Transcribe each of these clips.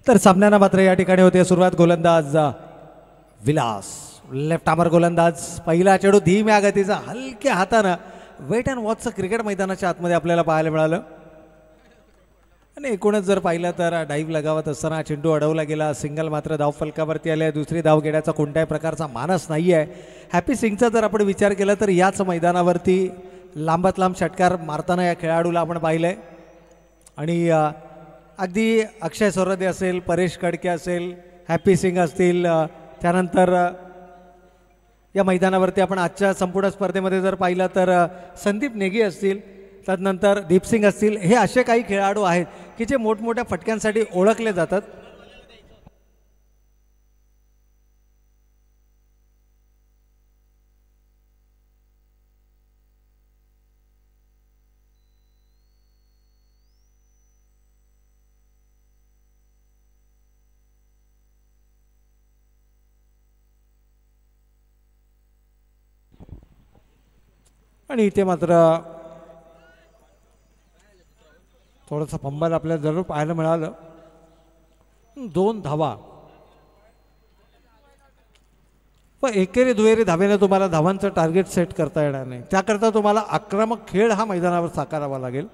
तर सामन्याला मात्र या ठिकाणी होते सुरुवात. गोलंदाज विलास, लेफ्ट आर्मर गोलंदाज. पहिला चेंडू धीम्या गतीचा हलक्या हातानं वेट अँड वॉचचं क्रिकेट मैदानाच्या आतमध्ये आपल्याला पाहायला मिळालं. आणि एकूणच जर पाहिलं तर डाईव्ह लगावत असताना चेंडू अडवला गेला. सिंगल मात्र धाव फलकावरती आले. दुसरी धाव घेण्याचा कोणत्याही प्रकारचा मानस नाही आहे. हॅपी सिंगचा जर आपण विचार केला तर याच मैदानावरती लांबात लांब षटकार मारताना या खेळाडूला आपण पाहिलं आहे. आणि अगदी अक्षय सोरदे असेल, परेश कडके असेल, हॅपी सिंग असतील, त्यानंतर या मैदानावरती आपण आजच्या संपूर्ण स्पर्धेमध्ये जर पाहिलं तर संदीप नेगी असतील, त्यानंतर दीपसिंग असतील, हे असे काही खेळाडू आहेत की जे मोठमोठ्या फटक्यांसाठी ओळखले जातात. आणि इथे मात्र थोडंसं फंबल आपल्याला जरूर पाहायला मिळालं. 2 धावा व एकेरी दुहेरी धावेने तुम्हाला धावांचं टार्गेट सेट करता येणार नाही. त्याकरता तुम्हाला आक्रमक खेळ हा मैदानावर साकारावा लागेल.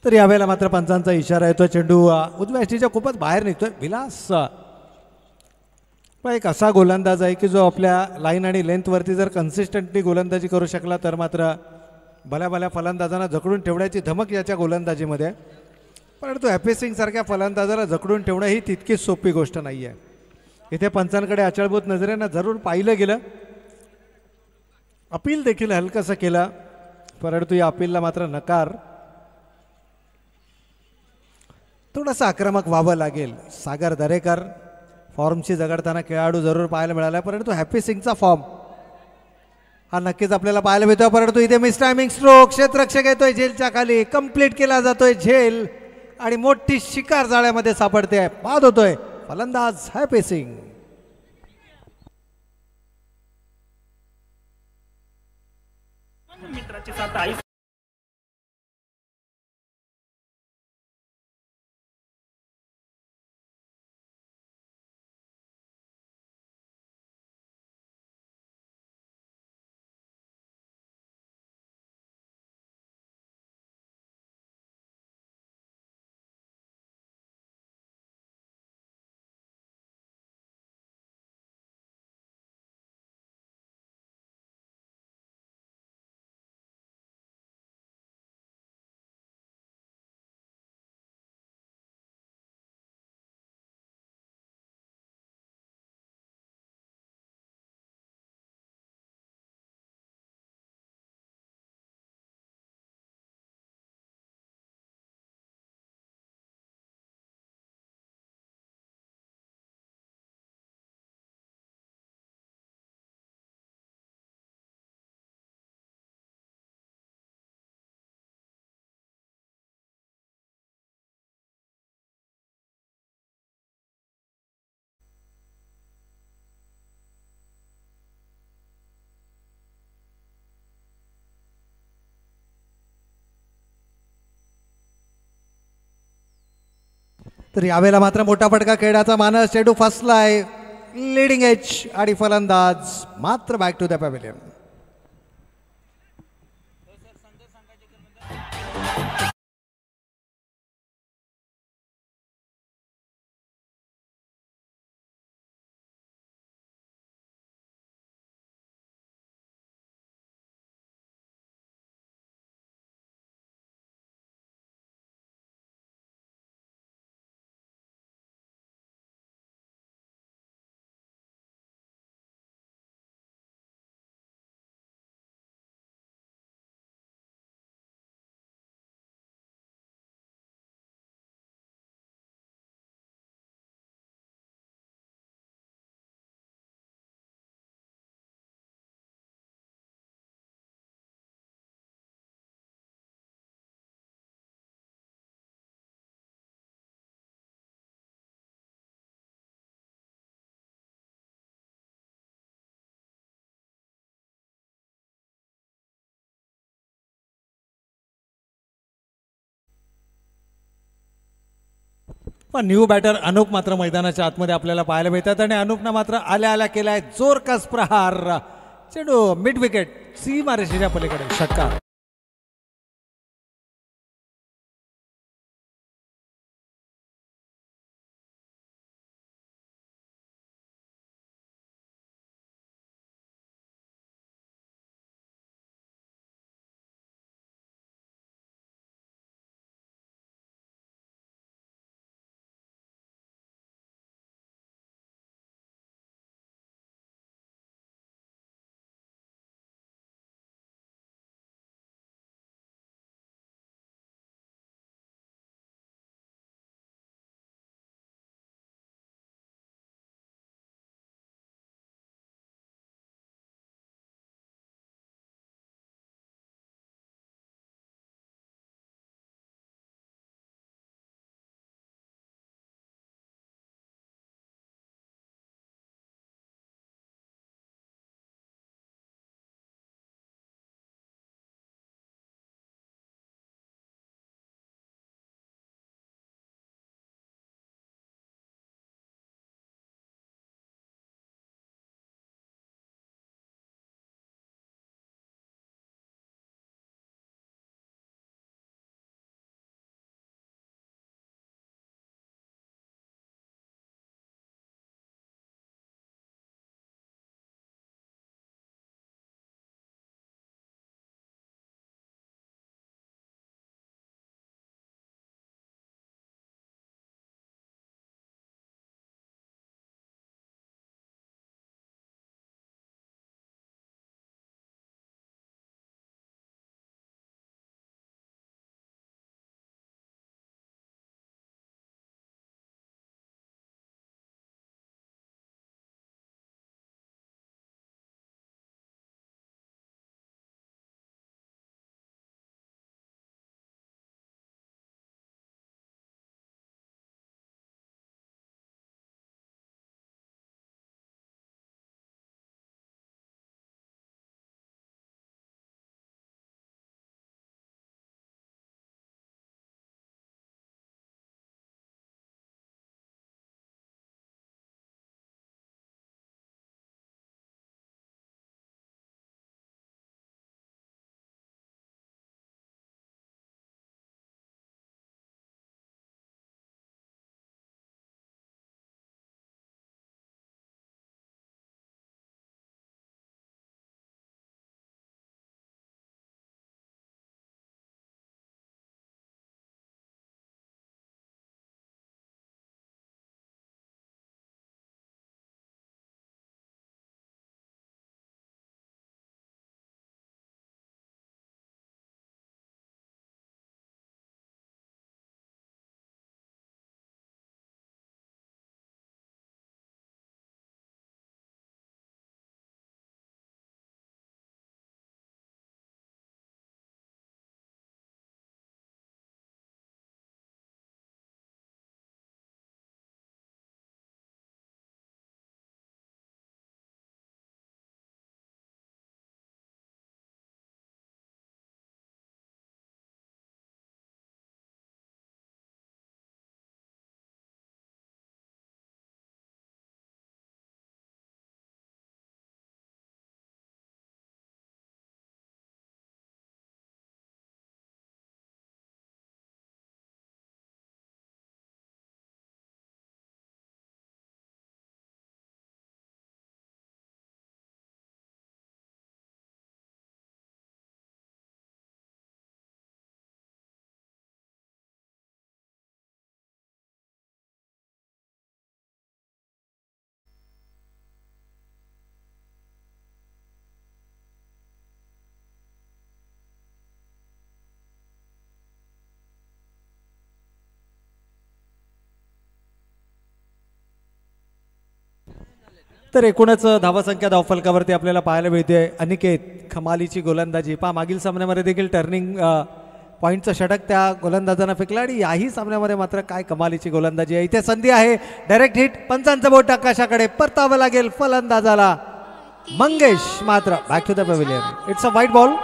तर यावेळेला मात्र पंचांचा इशारा येतो. चेंडू उजव्या यष्टीच्या खूपच बाहेर निघतोय. विलास पण एक असा गोलंदाज आहे की जो आपल्या लाईन आणि लेंथवरती जर कन्सिस्टंटली गोलंदाजी करू शकला तर मात्र भल्या भल्या फलंदाजांना जखडून ठेवण्याची धमक याच्या गोलंदाजीमध्ये आहे. परंतु हॅपी सिंग सारख्या फलंदाजाला जखडून ठेवणं ही तितकीच सोपी गोष्ट नाही आहे. इथे पंचांकडे अचळभूत नजरेनं जरूर पाहिलं गेलं. अपील देखील हलकंसं केलं, परंतु या अपीलला मात्र नकार. थोडंसं आक्रमक व्हावं लागेल. सागर दरेकर फॉर्मशी झगडताना खेळाडू जरूर पाहायला मिळाला, परंतु हॅपी सिंगचा फॉर्म हा नक्कीच आपल्याला पाहायला मिळतोय. परंतु इथे मिस टायमिंग स्ट्रोक, क्षेत्ररक्षक येतोय झेलच्या खाली, कंप्लीट केला जातोय झेल आणि मोठी शिकार जाळ्यामध्ये सापडते. बाद होतोय फलंदाज हॅपी सिंग. तर यावेळेला मात्र मोठा फटका खेळण्याचा मानस. चेंडू फसलाय लीडिंग एज आणि फलंदाज मात्र बॅक टू द पॅव्हिलियन. पण न्यू बॅटर अनुप मात्र मैदानाच्या आतमध्ये आपल्याला पाहायला मिळतात आणि अनुपनं मात्र आल्या आल्या केलाय जोरकस प्रहार. चेंडू मिड विकेट सीमारेषेच्या पलीकडे षटकार. तर एकूणच धावसंख्या धावफलकावरती आपल्याला पाहायला मिळते अनिकेत खमालीची गोलंदाजी. मागील सामन्यामध्ये देखील टर्निंग पॉईंटचं षटक त्या गोलंदाजांना फेकला आणि याही सामन्यामध्ये मात्र काय कमालीची गोलंदाजी आहे. इथे संधी आहे, डायरेक्ट हिट, पंचांचं बोट आकाशाकडे परतावं लागेल फलंदाजाला. मंगेश मात्र back to the pavilion. It's a wide ball.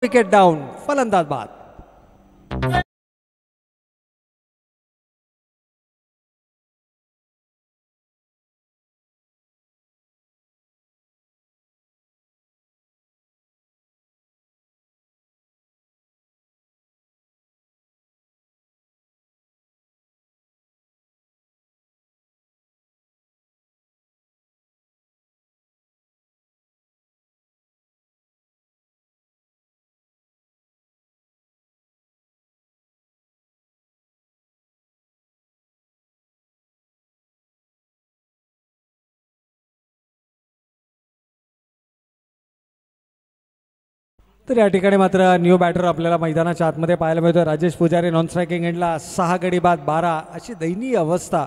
Wicket down, फलंदाज बाद. तर या ठिकाणी मात्र न्यू बॅटर आपल्याला मैदानाच्या आतमध्ये पाहायला मिळतोय. राजेश पुजारी नॉन स्ट्रायकिंग एंडला 6 गडी बाद 12 अशी दयनीय अवस्था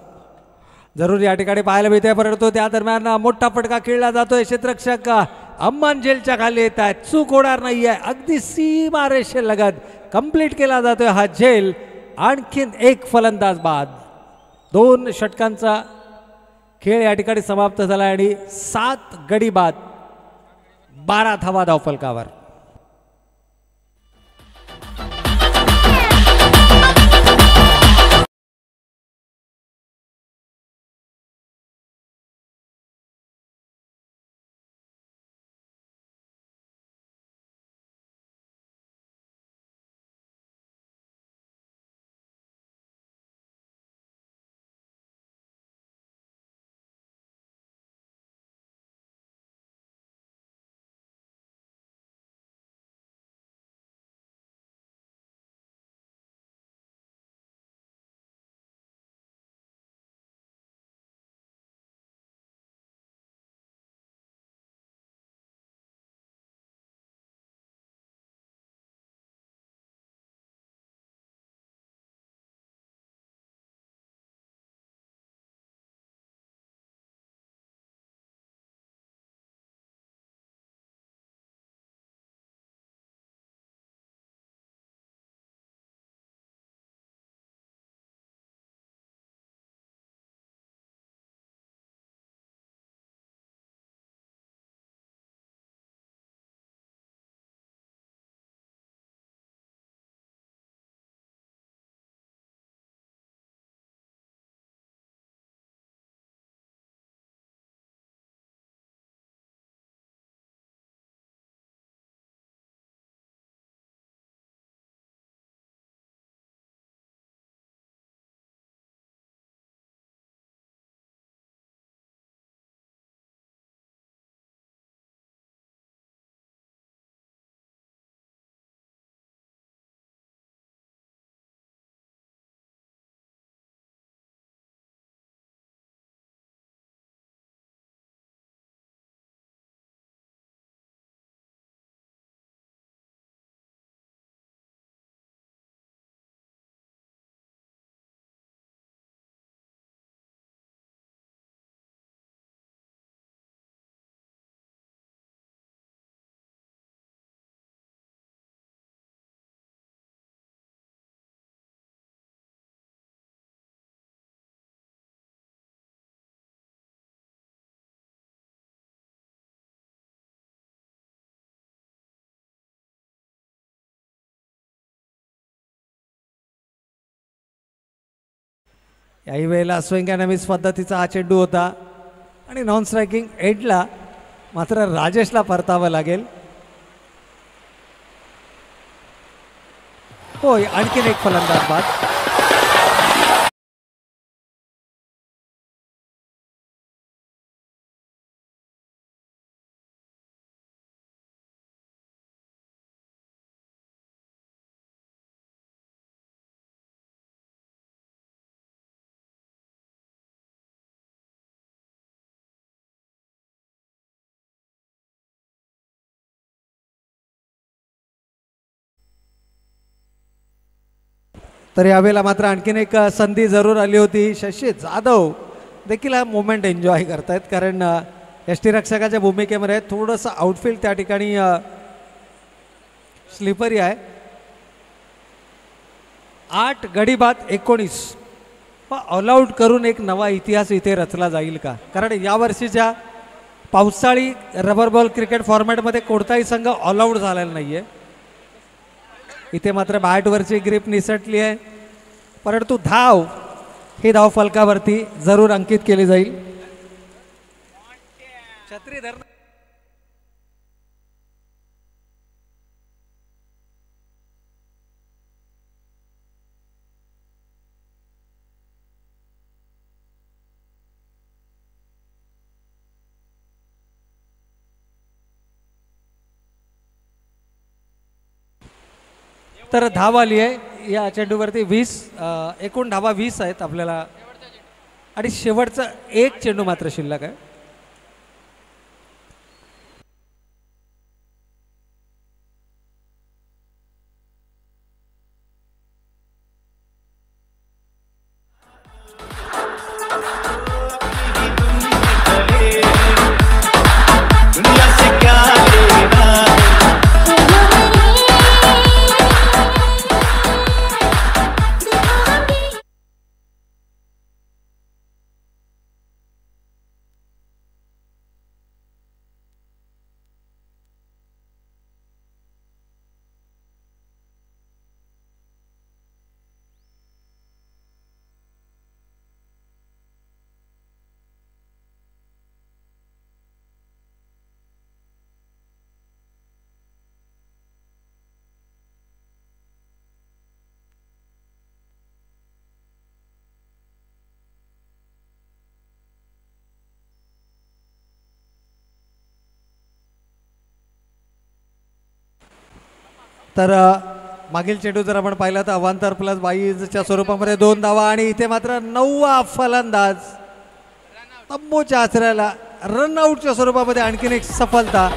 जरूर या ठिकाणी पाहायला मिळते. परंतु त्या दरम्यान मोठा फटका खेळला जातोय. क्षेत्ररक्षक अम्मान जेलच्या खाली येत आहेत. चूक होणार नाहीये. अगदी सीमारेषे लगत कंप्लीट केला जातोय हा झेल. आणखीन एक फलंदाज बाद. 2 षटकांचा खेळ या ठिकाणी समाप्त झाला आणि 7 गडी बाद 12 धावा धावफलकावर. याही वेळेला स्विंग अँड मिस पद्धतीचा हा चेंडू होता आणि नॉन स्ट्रायकिंग एंडला मात्र राजेशला परतावं लागेल. होय, आणखीन एक फलंदाज बाद. तर यावेळेला मात्र आणखीन एक संधी जरूर आली होती. शशी जाधव देखील हा मोमेंट एन्जॉय करतायत कारण यष्टीरक्षकाच्या भूमिकेमध्ये थोडंसं आउटफील्ड त्या ठिकाणी स्लिपरी आहे. 8 गडी बाद 19 ऑल आउट करून एक नवा इतिहास इथे रचला जाईल का? कारण यावर्षीच्या पावसाळी रबर बॉल क्रिकेट फॉर्मॅटमध्ये कोणताही संघ ऑल आउट झालेला नाही आहे. इथे मात्र बॅटवरची ग्रीप निसटली आहे, परंतु धाव ही धाव फलकावरती जरूर अंकित केली जाईल. छत्री धर. तर धाव आली आहे या चेंडूवरती 20, एकूण धावा 20 आहेत आपल्याला आणि शेवटचा एक चेंडू मात्र शिल्लक आहे. तर मागील चेंडू जर आपण पाहिला तर अवांतर प्लस 22च्या स्वरूपामध्ये 2 धावा आणि इथे मात्र 9वा फलंदाज तंबूच्या आचऱ्याला रनआउटच्या स्वरूपामध्ये आणखीन एक सफलता.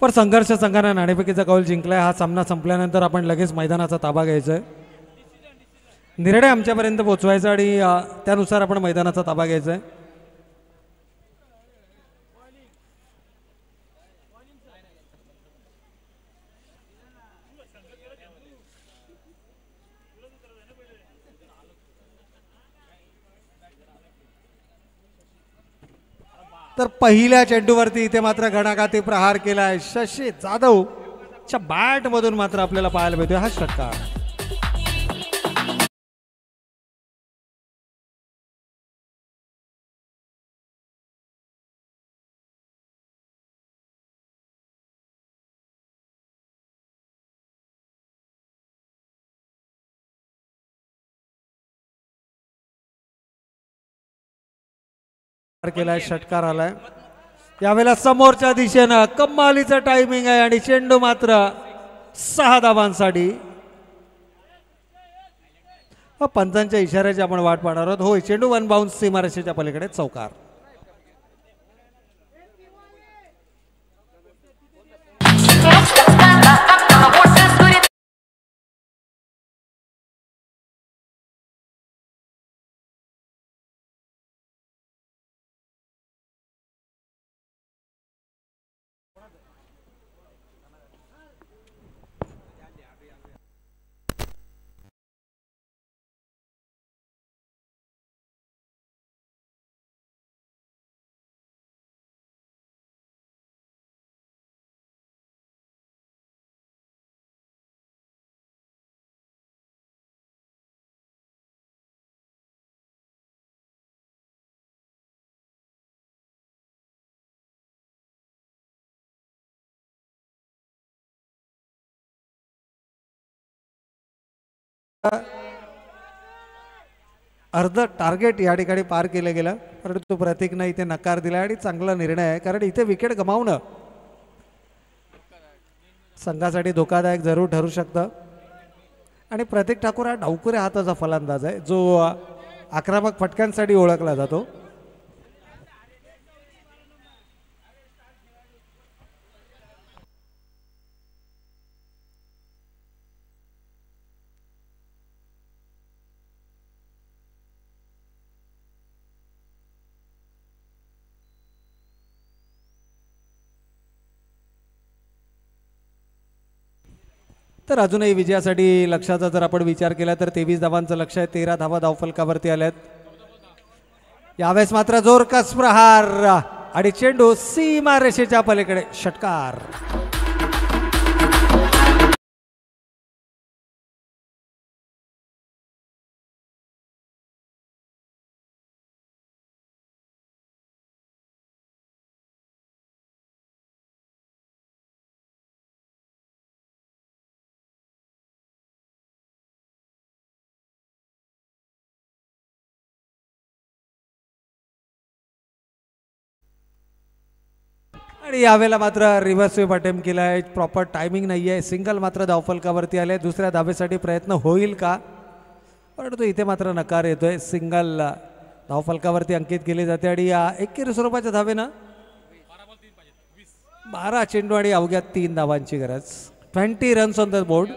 पण संघर्ष संघानं नाणेफेकीचा कौल जिंकलाय. हा सामना संपल्यानंतर आपण लगेच मैदानाचा ताबा घ्यायचा आहे. निर्णय आमच्यापर्यंत पोहोचवायचा आणि त्यानुसार आपण मैदानाचा ताबा घ्यायचा आहे. तर पहिल्या चेंडूवरती इथे मात्र घणाघाती प्रहार केलाय शशी जाधवच्या बॅट मधून मात्र आपल्याला पाहायला मिळतोय हा षटकार. केलाय षटकार आलाय यावेळेला समोरच्या दिशेनं कमालीचं टायमिंग आहे आणि चेंडू मात्र 6 धावांसाठी. पंचांच्या इशाऱ्याची आपण वाट पाहणार आहोत. होय चेंडू वन बाउन्स सीमारेषेच्या पलीकडे चौकार. अर्ध टार्गेट या ठिकाणी पार केलं गेलं परंतु प्रतीकनं इथे नकार दिला आणि चांगला निर्णय आहे कारण इथे विकेट गमावणं संघासाठी धोकादायक जरूर ठरू शकतं. आणि प्रतीक ठाकूर हा डावखुऱ्या हाताचा फलंदाज आहे जो आक्रमक फटक्यांसाठी ओळखला जातो. तर अजूनही विजयासाठी लक्षाचा जर आपण विचार केला तर 23 धावांचं लक्ष आहे. 13 धावा धावफलकावरती आल्यात. यावेळेस मात्र जोरकस प्रहार आणि चेंडू सीमारेषेच्या पलीकडे षटकार. आणि यावेळेला मात्र रिव्हर्स स्वीप अटेम्प्ट केला आहे. प्रॉपर टायमिंग नाही आहे. सिंगल मात्र धावफलकावरती आले. दुसऱ्या धावेसाठी प्रयत्न होईल का परंतु इथे मात्र नकार येतोय. सिंगल धावफलकावरती अंकित केली जाते आणि या 21 रुपयाच्या धावेनं 12 चेंडू आणि अवघ्या 3 धावांची गरज. 20 रन्स ऑन द बोर्ड.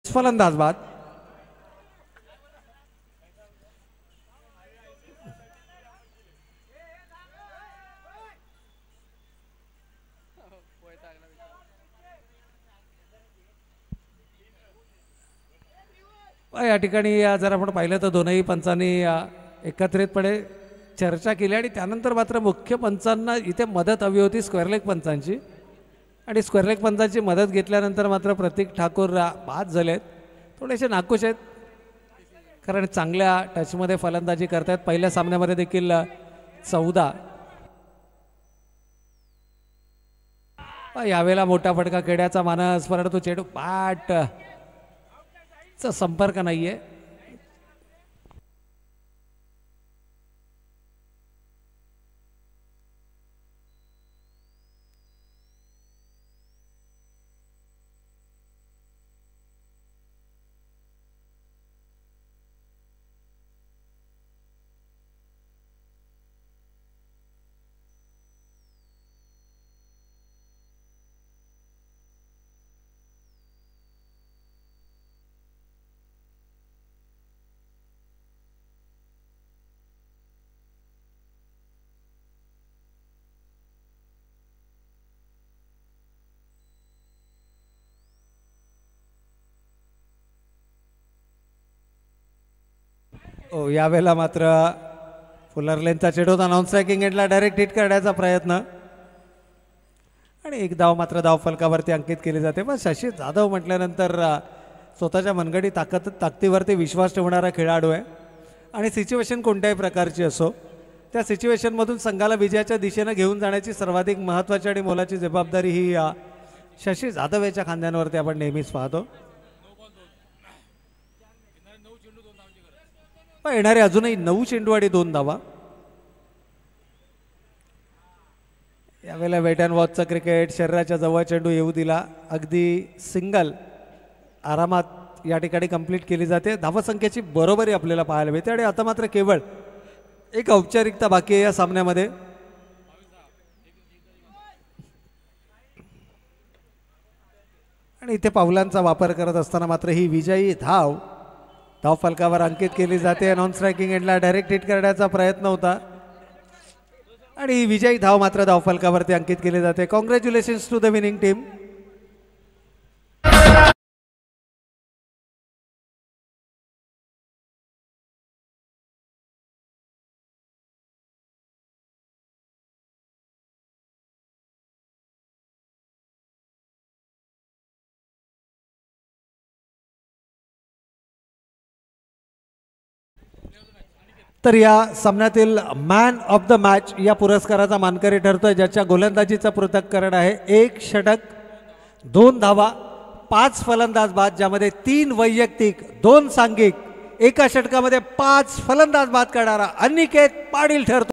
फलंदाज बाद. या ठिकाणी जर आपण पाहिलं तर दोनही पंचांनी एकत्रितपणे चर्चा केली आणि त्यानंतर मात्र मुख्य पंचांना इथे मदत हवी होती स्क्वेअर लेग पंचांची, आणि स्क्वेअर लेग पंचांची मदत घेतल्यानंतर मात्र प्रतीक ठाकूर बाद झालेत, थोडेसे नाखुश आहेत कारण चांगल्या टचमध्ये फलंदाजी करतायत. पहिल्या सामन्यामध्ये देखील 14. यावेळेला मोठा फटका खेळण्याचा मानस, परंतु चेंडू बॅटचा संपर्क नाहीये. यावेळेला मात्र फुलर लेनचा चेंडू नॉन स्ट्रायकिंग एंडला डायरेक्ट हिट करण्याचा प्रयत्न, आणि एक धाव मात्र धाव फलकावरती अंकित केली जाते. पण शशी जाधव म्हटल्यानंतर स्वतःच्या मनगडी ताकदीवरती विश्वास ठेवणारा खेळाडू आहे, आणि सिच्युएशन कोणत्याही प्रकारची असो त्या सिच्युएशनमधून संघाला विजयाच्या दिशेनं घेऊन जाण्याची सर्वाधिक महत्त्वाची आणि मोलाची जबाबदारी ही शशी जाधव याच्या खांद्यांवरती आपण नेहमीच पाहतो. येणारे अजूनही 9 चेंडू आणि 2 धावा. यावेळेला वेट अँड वॉचचा क्रिकेट, शरीराच्या जवळ चेंडू येऊ दिला, अगदी सिंगल आरामात या ठिकाणी कंप्लीट केली जाते. धावसंख्येची बरोबरी आपल्याला पाहायला मिळते, आणि आता मात्र केवळ एक औपचारिकता बाकी आहे या सामन्यामध्ये. आणि इथे पावलांचा वापर करत असताना मात्र ही विजयी धाव फलकावर अंकित केली जाते. नॉन स्ट्रायकिंग एंडला डायरेक्ट हिट करण्याचा प्रयत्न होता, आणि ही विजयी धाव मात्र धाव फलकावरती अंकित केली जाते. Congratulations to the winning team. तर या सामन्यातील मॅन ऑफ द मॅच या पुरस्काराचा मानकरी ठरतोय ज्याच्या गोलंदाजीचं पृथक्करण आहे 1 षटक 2 धावा 5 फलंदाज बाद, ज्यामध्ये 3 वैयक्तिक 2 सांघिक, एका षटकामध्ये 5 फलंदाज बाद करणारा अनिकेत पाटील ठरतो.